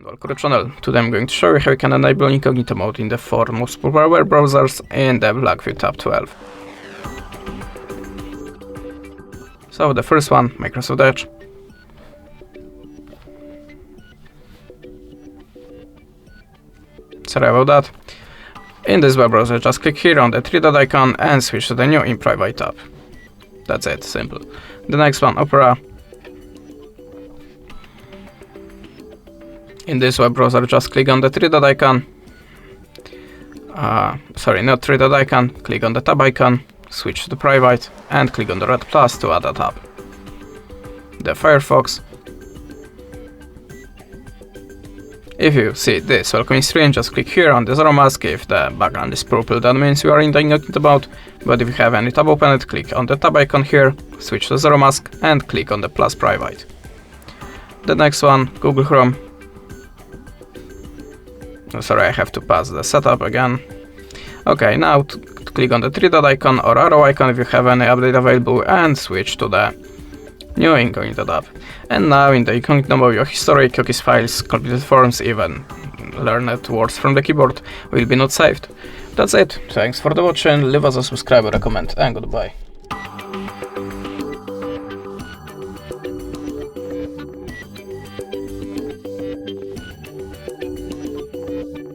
Welcome to the channel. Today I'm going to show you how you can enable incognito mode in the 4 most popular web browsers in the BLACKVIEW Tab 12. So the first one, Microsoft Edge. Sorry about that. In this web browser, just click here on the 3-dot icon and switch to the new in private tab. That's it, simple. The next one, Opera. In this web browser, just click on the 3-dot icon. Sorry, not 3-dot icon. Click on the tab icon, switch to private, and click on the red plus to add a tab. The Firefox. If you see this welcoming screen, just click here on the zero mask. If the background is purple, that means you are in the incognito mode. But if you have any tab open, click on the tab icon here, switch to zero mask, and click on the plus private. The next one, Google Chrome. Sorry, I have to pass the setup again. Okay, now click on the 3-dot icon or arrow icon if you have any update available and switch to the new incognito tab. And now in the incognito mode, your history, cookies, files, completed forms, even learned words from the keyboard will be not saved. That's it. Thanks for the watching. Leave us a subscribe or a comment, and goodbye.